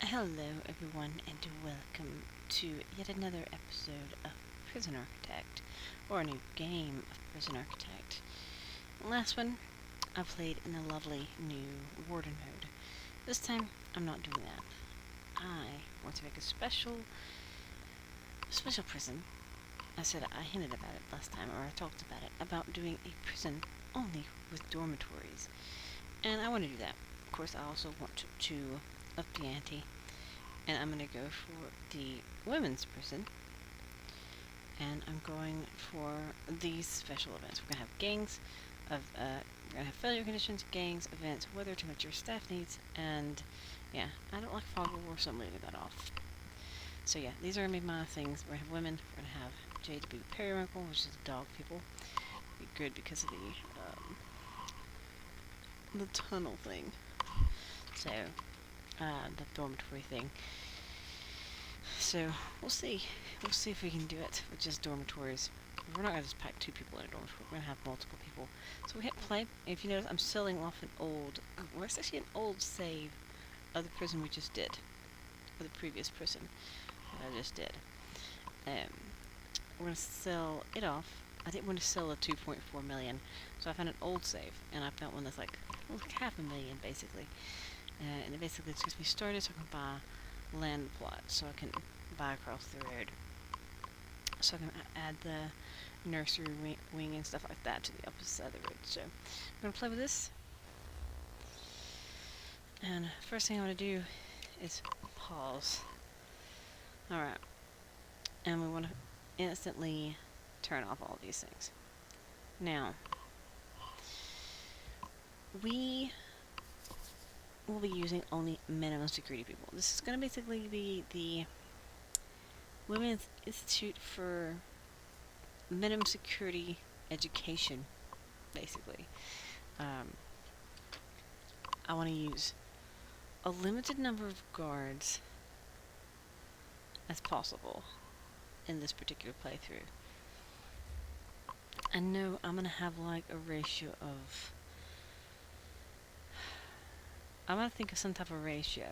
Hello, everyone, and welcome to yet another episode of Prison Architect, or a new game of Prison Architect. Last one, I played in the lovely new Warden mode. This time, I'm not doing that. I want to make a special prison. I hinted about it last time, or I talked about it, about doing a prison only with dormitories. And I want to do that. Of course, I also want to up the ante, and I'm going to go for the women's prison, and I'm going for these special events. We're going to have gangs we're going to have failure conditions, gangs, events, weather, temperature, staff needs, and yeah, I don't like fog of war, so I'm leaving that off. So yeah, these are going to be my things. We're going to have women, we're going to have Jade to be Periwinkle, which is the dog people. Be good because of the tunnel thing. So, the dormitory thing. So we'll see. We'll see if we can do it with just dormitories. We're not gonna just pack two people in a dormitory. We're gonna have multiple people. So we hit play. If you notice, I'm selling off an old. Well, it's actually an old save of the prison we just did, or the previous prison that I just did. We're gonna sell it off. I didn't want to sell a 2.4 million, so I found an old save, and I found one that's like half a million basically. And it basically just gets me started, so I can buy land plot, so I can buy across the road, so I can add the nursery wing and stuff like that to the opposite side of the road. So I'm gonna play with this, and first thing I'm gonna do is pause. Alright, and we want to instantly turn off all these things. Now, we will be using only minimum security people. This is going to basically be the Women's Institute for Minimum Security Education, basically. I want to use a limited number of guards as possible in this particular playthrough. I know I'm going to have like a ratio of... I'm going to think of some type of ratio.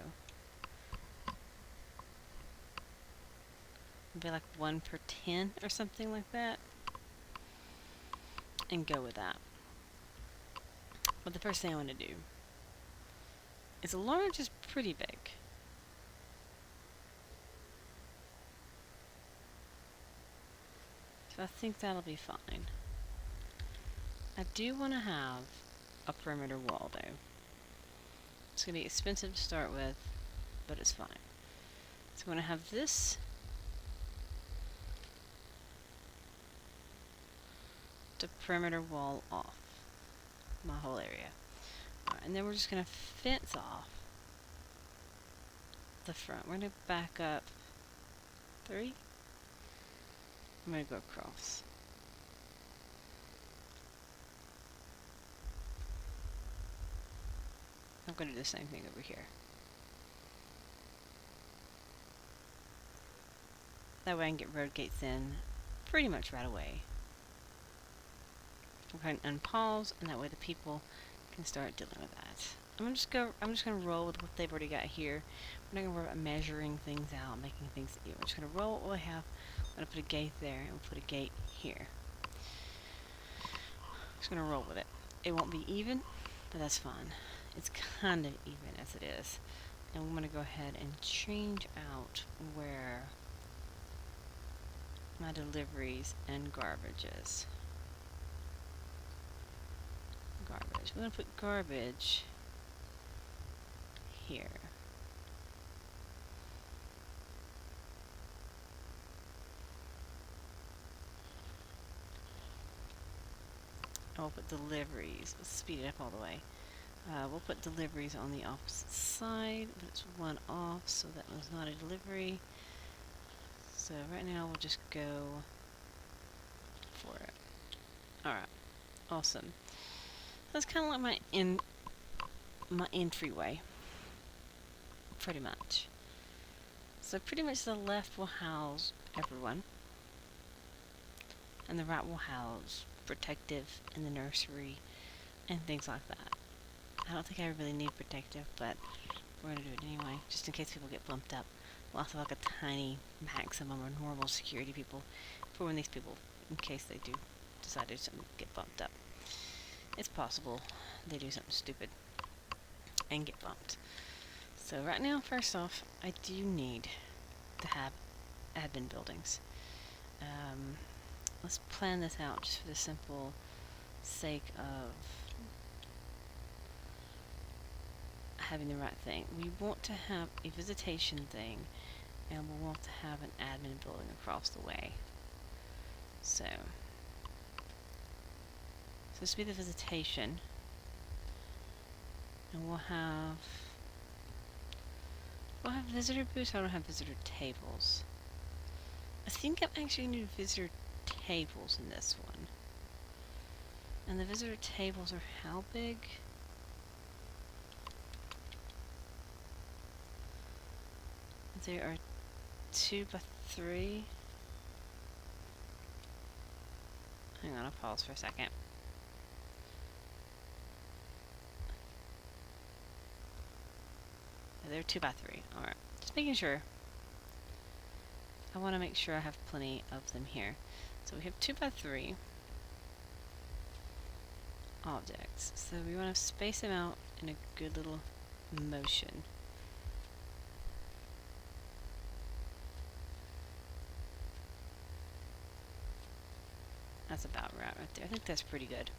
Maybe like 1 per 10 or something like that. And go with that. But the first thing I want to do is large is pretty big. So I think that'll be fine. I do want to have a perimeter wall though. It's going to be expensive to start with, but it's fine. So I'm going to have this to perimeter wall off my whole area. Alright, and then we're just going to fence off the front. We're going to back up 3. I'm going to go across. I'm going to do the same thing over here. That way I can get road gates in pretty much right away. We're going to unpause, and that way the people can start dealing with that. I'm just going to roll with what they've already got here. We're not going to worry about measuring things out, making things even. We're just going to roll what we have. I'm going to put a gate there, and we'll put a gate here. Just going to roll with it. It won't be even, but that's fine. It's kind of even as it is. And we're going to go ahead and change out where my deliveries and garbage is. Garbage. We're going to put garbage here. And we'll put deliveries. Let's speed it up all the way. We'll put deliveries on the opposite side, but it's one off, so that was not a delivery. So right now we'll just go for it. Alright, awesome. That's kind of like my entryway, pretty much. So pretty much the left will house everyone, and the right will house protective and the nursery and things like that. I don't think I really need protective, but we're gonna do it anyway, just in case people get bumped up. We'll also have like a tiny maximum or normal security people for when these people, in case they do decide to do something, get bumped up. It's possible they do something stupid and get bumped. So right now, first off, I do need to have admin buildings. Let's plan this out just for the simple sake of having the right thing. We want to have a visitation thing, and we'll want to have an admin building across the way. So this will be the visitation, and we'll have visitor booths. I don't have visitor tables. I think I'm actually going to do visitor tables in this one. And the visitor tables are how big? They are 2 by 3. Hang on, I'll pause for a second. They're 2 by 3. Alright, just making sure. I want to make sure I have plenty of them here. So we have 2 by 3 objects. So we want to space them out in a good little motion. That's about right there. I think that's pretty good.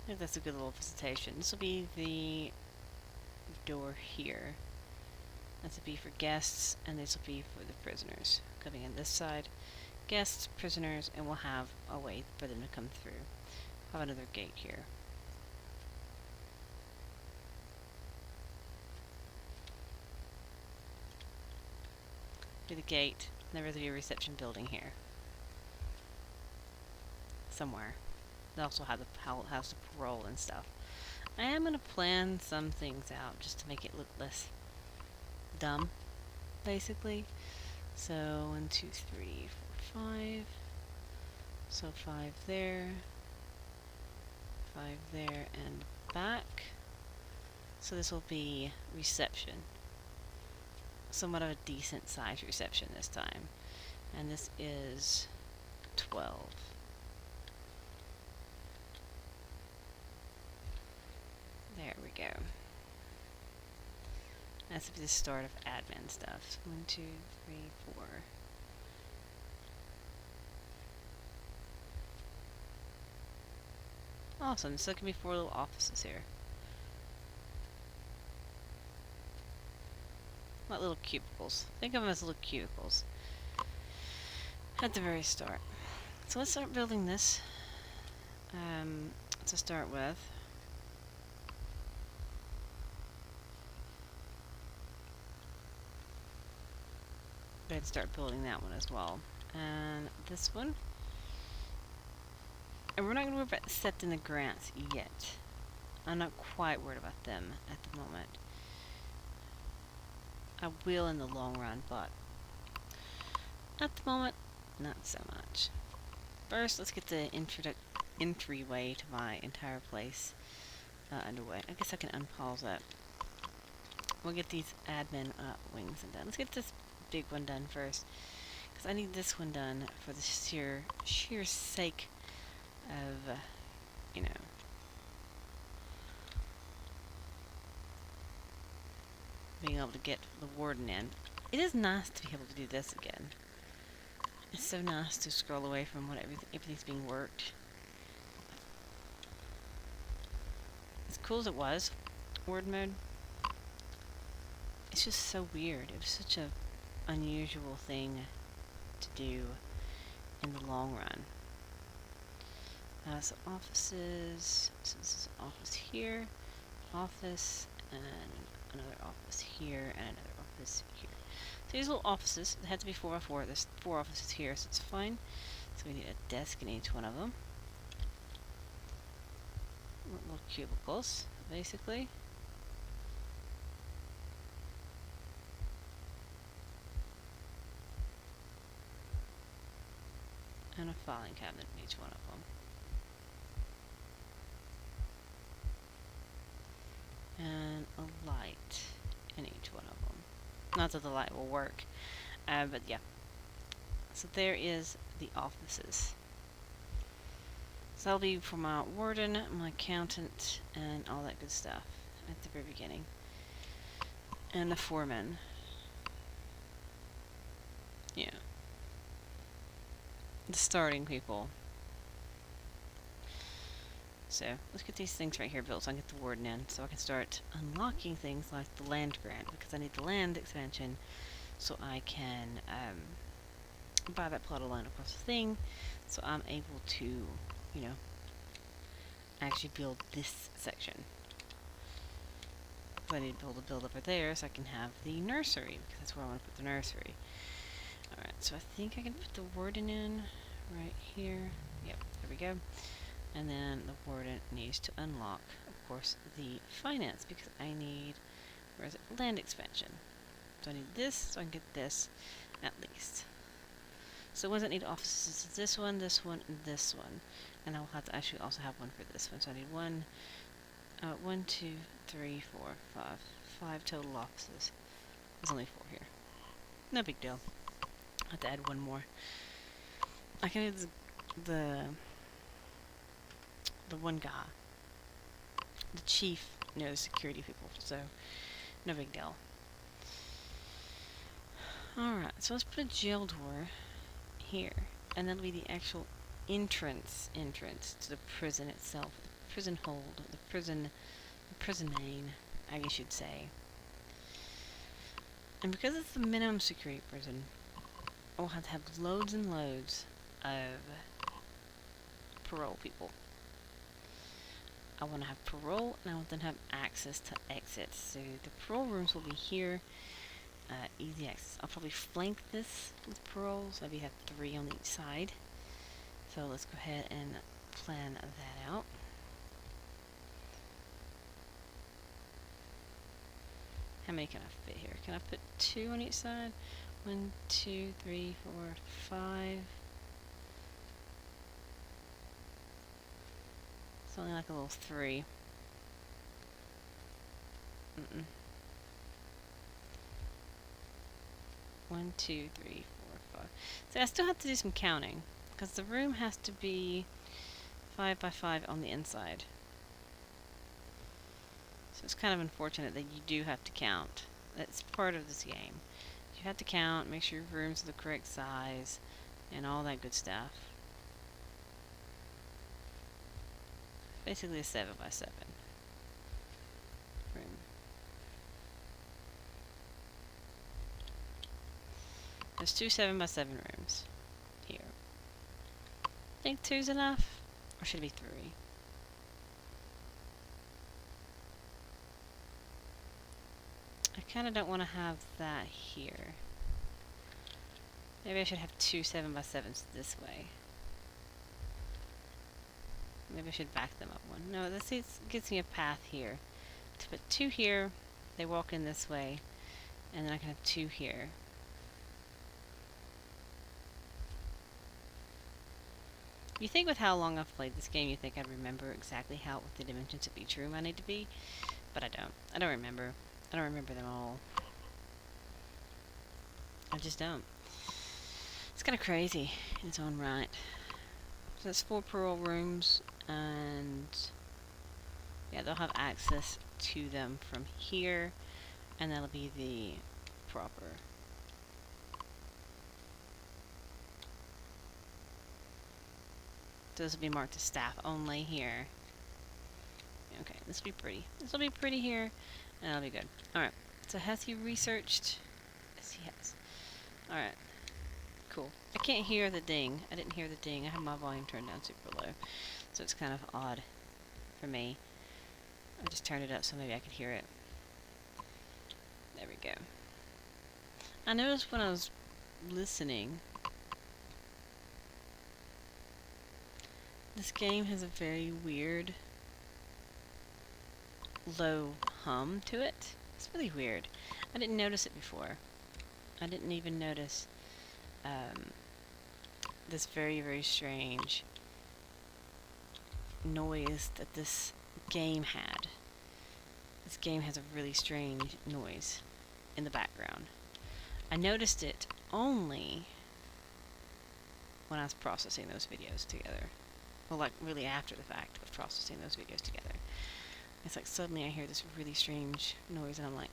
I think that's a good little visitation. This will be the door here. This will be for guests, and this will be for the prisoners. Coming in this side, guests, prisoners, and we'll have a way for them to come through. I'll have another gate here. Do the gate, and there will be a reception building here. Somewhere. They also have the house of parole and stuff. I am going to plan some things out just to make it look less dumb, basically. So 1, 2, 3, 4, 5. So 5 there, 5 there, and back. So this will be reception. Somewhat of a decent sized reception this time. And this is 12. There we go. That's the start of admin stuff. 1, 2, 3, 4. Awesome. So there can be 4 little offices here. Like little cubicles. Think of them as little cubicles. At the very start. So let's start building this. To start with. Go ahead and start building that one as well. And this one. And we're not going to worry about accepting the grants yet. I'm not quite worried about them at the moment. I will in the long run, but at the moment, not so much. First, let's get the entryway to my entire place underway. I guess I can unpause that. We'll get these admin wings done. Let's get this big one done first, because I need this one done for the sheer sake of, you know, being able to get the warden in. It is nice to be able to do this again. It's so nice to scroll away from what everything's being worked. As cool as it was, word mode, it's just so weird. It was such a unusual thing to do in the long run. So offices, so this is an office here, office, and another office here, and another office here. So these little offices, they have to be 4 by 4. There's 4 offices here, so it's fine. So we need a desk in each one of them. Little cubicles, basically. and a filing cabinet in each one of them. And a light in each one of them. Not that the light will work, but yeah. So there is the offices. So that'll be for my warden, my accountant, and all that good stuff at the very beginning. And the foreman. Yeah. The starting people. So let's get these things right here built so I can get the warden in, so I can start unlocking things like the land grant, because I need the land expansion so I can buy that plot of land across the thing, so I'm able to, you know, actually build this section. But I need to be able to build over there so I can have the nursery, because that's where I want to put the nursery. Alright, so I think I can put the warden in right here. Yep, there we go. And then the warden needs to unlock, of course, the finance, because I need, where is it, land expansion. So I need this, so I can get this, at least. So ones that need offices is this one, and this one. And I'll have to actually also have one for this one. So I need one, 2, 3, 4, 5. 5 total offices. There's only 4 here. No big deal. I'll have to add one more. I can add the one guy. The chief knows security people, so no big deal. Alright, so let's put a jail door here, and that'll be the actual entrance to the prison itself. The prison hold, the prison main, I guess you'd say. And because it's the minimum security prison, I'll have to have loads and loads of parole people. I want to have parole, and I want them to have access to exits. So the parole rooms will be here. Easy access. I'll probably flank this with paroles. Maybe have 3 on each side. So let's go ahead and plan that out. How many can I fit here? Can I put 2 on each side? 1, 2, 3, 4, 5. It's only like a little 3. 1, 2, 3, 4, 5. So I still have to do some counting, because the room has to be 5 by 5 on the inside. So it's kind of unfortunate that you do have to count. That's part of this game. You have to count, make sure your rooms are the correct size, and all that good stuff. Basically a 7 by 7 room. There's 2 7 by 7 rooms here. Think 2's enough? Or should it be 3? I kind of don't want to have that here. Maybe I should have 2 7 by 7s this way. Maybe I should back them up 1. No, this gives me a path here. To put 2 here, they walk in this way, and then I can have 2 here. You think with how long I've played this game, you think I'd remember exactly what the dimensions of each room I need to be, but I don't. I don't remember. I don't remember them all. I just don't. It's kind of crazy in its own right. So that's 4 parole rooms, and yeah, they'll have access to them from here, and that'll be the proper. So this will be marked as staff only here. Okay, this will be pretty. This will be pretty here, and that'll be good. Alright, so has he researched? Yes, he has. Alright, cool. I can't hear the ding. I didn't hear the ding. I have my volume turned down super low, so it's kind of odd for me. I just turned it up so maybe I could hear it. There we go. I noticed when I was listening, this game has a very weird low hum to it. It's really weird. I didn't notice it before. I didn't even notice this very, very strange noise that this game had. This game has a really strange noise in the background. I noticed it only when I was processing those videos together. Well, like really after the fact of processing those videos together. It's like suddenly I hear this really strange noise and I'm like,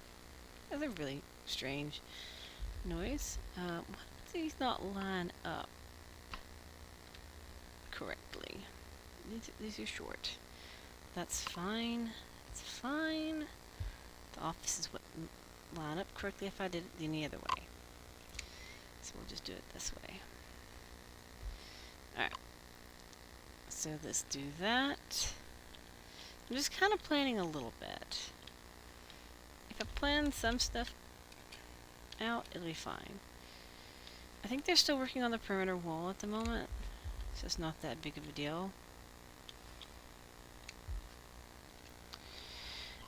that's a really strange noise. Why do these not line up correctly? These are short. That's fine. It's fine. The offices wouldn't line up correctly if I did it any other way. So we'll just do it this way. Alright. So let's do that. I'm just kind of planning a little bit. If I plan some stuff out, it'll be fine. I think they're still working on the perimeter wall at the moment. So it's not that big of a deal.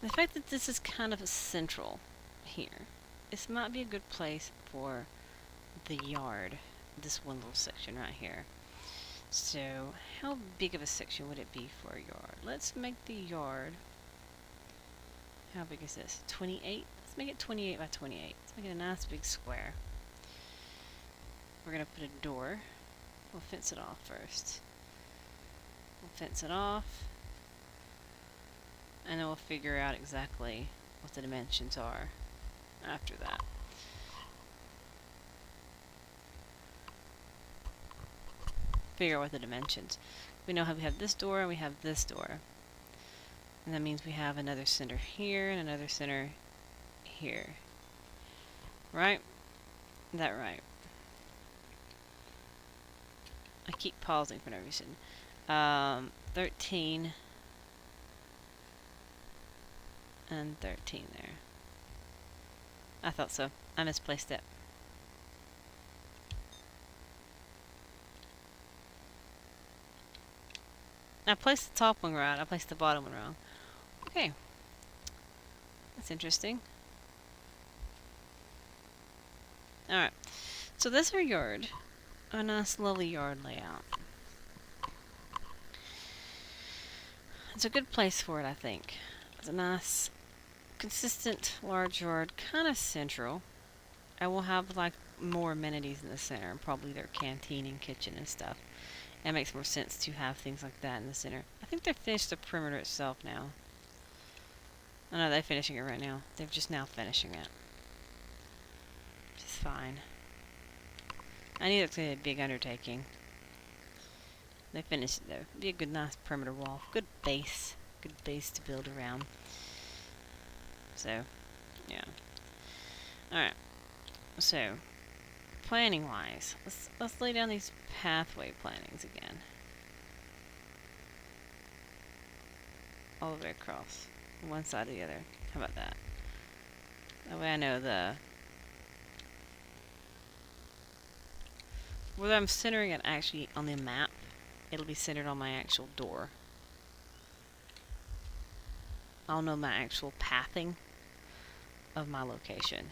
And the fact that this is kind of a central here, this might be a good place for the yard. This one little section right here. So, how big of a section would it be for a yard? Let's make the yard... How big is this? 28? Let's make it 28 by 28. Let's make it a nice big square. We're going to put a door. We'll fence it off first. We'll fence it off. And then we'll figure out exactly what the dimensions are after that. Figure out what the dimensions. We know how we have this door and we have this door. And that means we have another center here and another center here. Right? Is that right? I keep pausing for no reason. 13 and 13 there. I thought so. I misplaced it. I placed the top one right. I placed the bottom one wrong. Okay. That's interesting. Alright. So this is our yard. A nice, lovely yard layout. It's a good place for it, I think. It's a nice, consistent, large yard. Kind of central. I will have, like, more amenities in the center. And probably their canteen and kitchen and stuff. It makes more sense to have things like that in the center. I think they've finished the perimeter itself now. Oh no, they're finishing it right now. They're just now finishing it. Which is fine. I knew it was going to be a big undertaking. They finished it though. It'd be a good, nice perimeter wall. Good base. Good base to build around. So, yeah. Alright. So, planning wise, let's lay down these pathway plannings again. All the way across. One side or the other. How about that? That way I know whether I'm centering it actually on the map, it'll be centered on my actual door. I'll know my actual pathing of my location.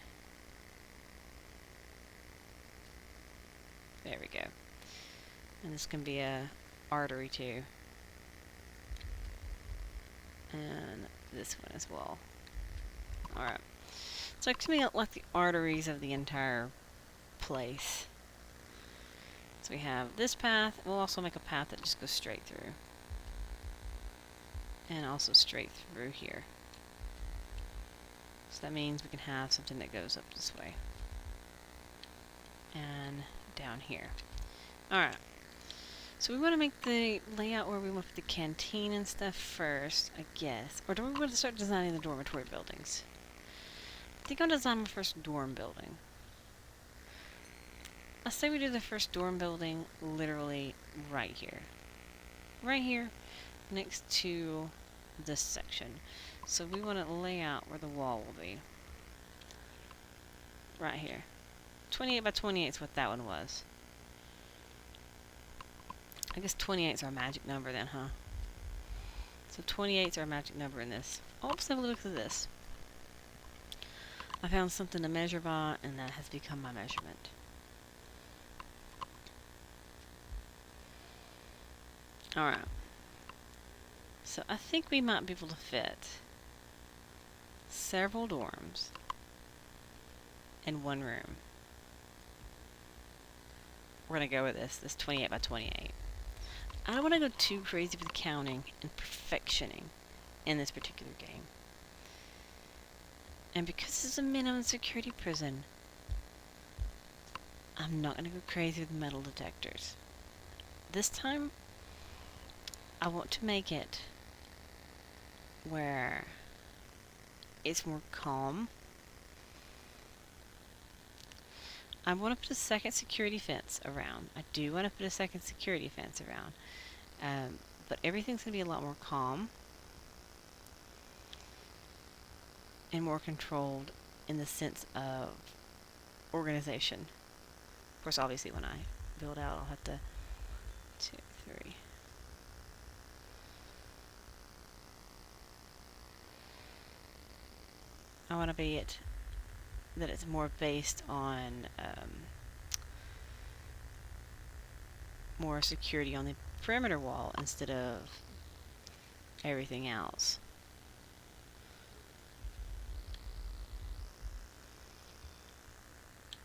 There we go. And this can be a artery too. And this one as well. Alright. So it can be like the arteries of the entire place. So we have this path. We'll also make a path that just goes straight through. And also straight through here. So that means we can have something that goes up this way. And down here. Alright. So we want to make the layout where we want to put the canteen and stuff first, I guess. Or do we want to start designing the dormitory buildings? I think I'll design my first dorm building. Let's say we do the first dorm building literally right here. Right here, next to this section. So we want to lay out where the wall will be. Right here. 28 by 28 is what that one was. I guess 28 is our magic number then, huh? So 28 is our magic number in this. Oh, let's have a look at this. I found something to measure by, and that has become my measurement. Alright. So I think we might be able to fit several dorms in one room. We're gonna go with this 28 by 28. I don't want to go too crazy with counting and perfectioning in this particular game. And because it's a minimum security prison, I'm not gonna go crazy with metal detectors. This time, I want to make it where it's more calm. I want to put a second security fence around. I do want to put a second security fence around. But everything's going to be a lot more calm and more controlled in the sense of organization. Of course, obviously, when I build out, I'll have to 2, 3. I want to be it that it's more based on more security on the perimeter wall instead of everything else.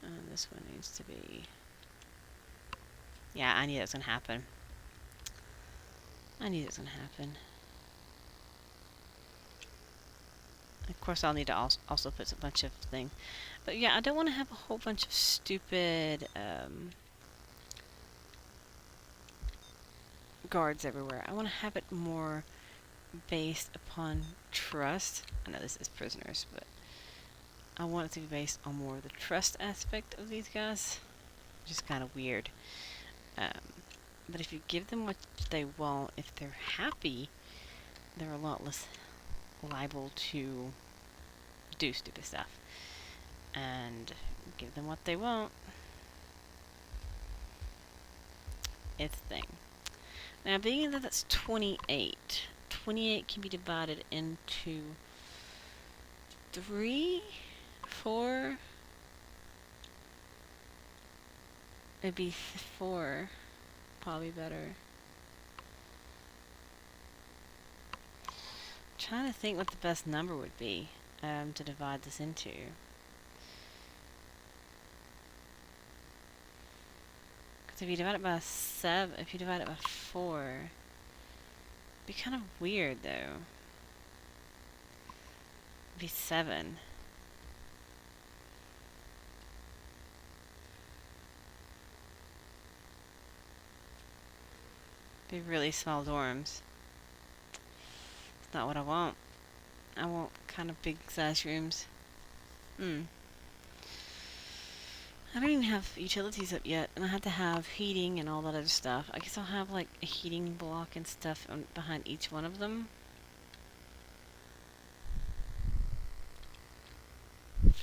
And this one needs to be... Yeah, I knew that was going to happen. I knew that was going to happen. Of course, I'll need to also put a bunch of things. But yeah, I don't want to have a whole bunch of stupid guards everywhere. I want to have it more based upon trust. I know this is prisoners, but I want it to be based on more of the trust aspect of these guys, which is kind of weird. But if you give them what they want, if they're happy, they're a lot less liable to do stupid stuff. And give them what they want, it's a thing. Now, being that that's 28, 28 can be divided into 3, 4. It'd be 4, probably better. I'm trying to think what the best number would be to divide this into. Because if you divide it by 7, if you divide it by 4, it'd be kind of weird though. It'd be 7. Be really small dorms. It's not what I want. I want kind of big size rooms. I don't even have utilities up yet, and I have to have heating and all that other stuff. I guess I'll have like a heating block and stuff behind each one of them.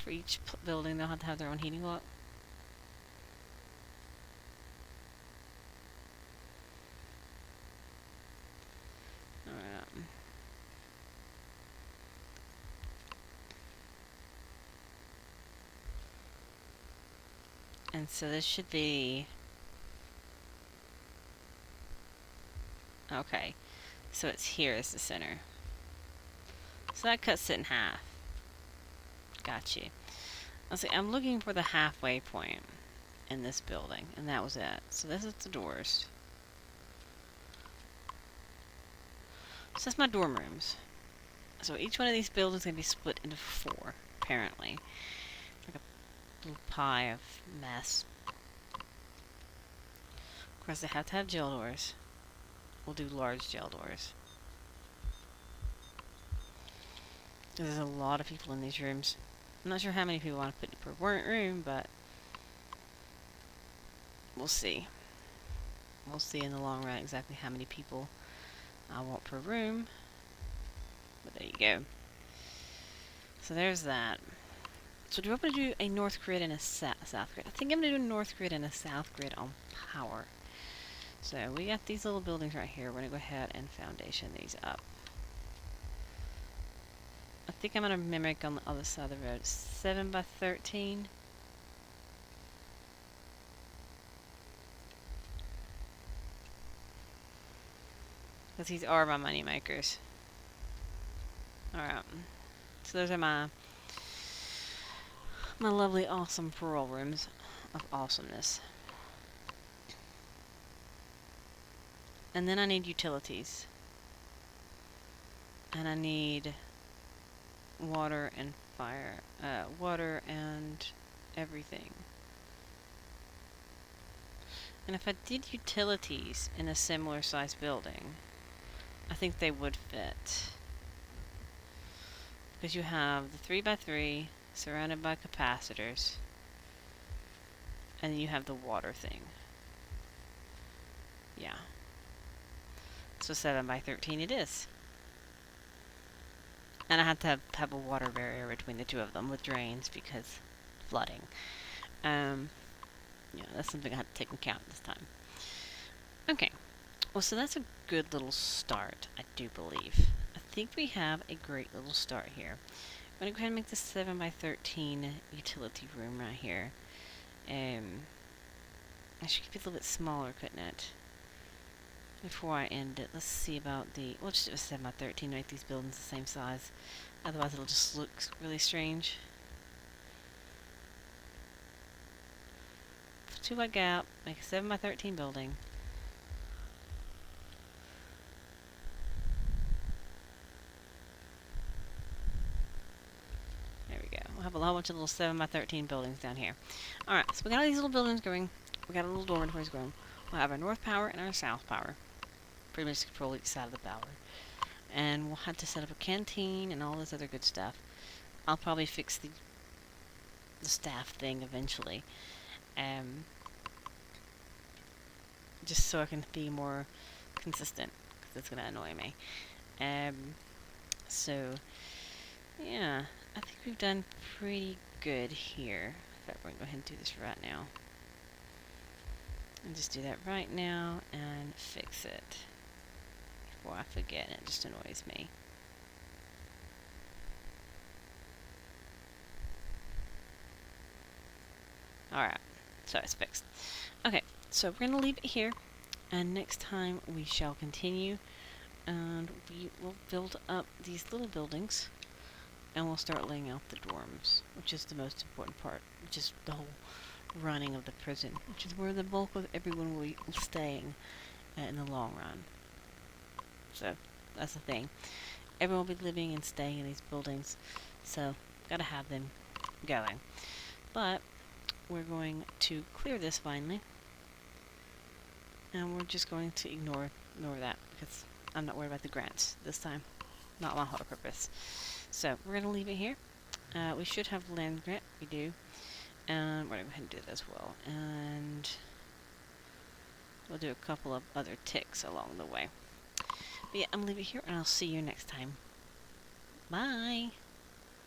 For each building, they'll have to have their own heating block. Alright. And so this should be... Okay. So it's here as the center. So that cuts it in half. Got you. I'm looking for the halfway point in this building, and that was it. So this is the doors. So that's my dorm rooms. So each one of these buildings is going to be split into 4, apparently. Like a little pie of mess. Of course, they have to have jail doors. We'll do large jail doors. There's a lot of people in these rooms. I'm not sure how many people want to put per room, but we'll see. We'll see in the long run exactly how many people I want per room. But there you go. So there's that. So do I want to do a north grid and a south grid? I think I'm going to do a north grid and a south grid on power. So we got these little buildings right here. We're going to go ahead and foundation these up. I think I'm going to mimic on the other side of the road. 7 by 13. Because these are my money makers. Alright. So those are my lovely, awesome parole rooms of awesomeness. And then I need utilities. And I need water and fire. Water and everything. And if I did utilities in a similar sized building, I think they would fit. Because you have the 3x3 surrounded by capacitors. And then you have the water thing. Yeah. So 7x13 it is. And I have to have a water barrier between the two of them with drains because flooding. Yeah, that's something I have to take into account this time. Okay. Well, so that's a good little start, I do believe. I think we have a great little start here. I'm going to go ahead and make this 7x13 utility room right here. I should keep it a little bit smaller, couldn't it? Before I end it, let's see about the... We'll just do a 7x13 to make these buildings the same size. Otherwise it'll just look really strange. 2 wide gap, make a 7x13 building. There we go. We'll have a whole bunch of little 7x13 buildings down here. Alright, so we got all these little buildings going. We got a little dormitories going. We'll have our north power and our south power. Pretty much control each side of the power. And we'll have to set up a canteen and all this other good stuff. I'll probably fix the staff thing eventually. Just so I can be more consistent, because it's going to annoy me. So, yeah, I think we've done pretty good here. In fact, we're going to go ahead and do this right now. And just do that right now and fix it before I forget. It just annoys me. Alright, so it's fixed. Okay, so we're going to leave it here, and next time we shall continue, and we will build up these little buildings, and we'll start laying out the dorms, which is the most important part, which is the whole running of the prison, which is where the bulk of everyone will be staying in the long run. So, that's the thing. Everyone will be living and staying in these buildings, so gotta have them going. But we're going to clear this finally, and we're just going to ignore that, because I'm not worried about the grants this time. Not my whole purpose. So, we're going to leave it here. We should have the land grant. We do. And we're going to go ahead and do that as well. And we'll do a couple of other ticks along the way. But yeah, I'm going to leave it here, and I'll see you next time. Bye!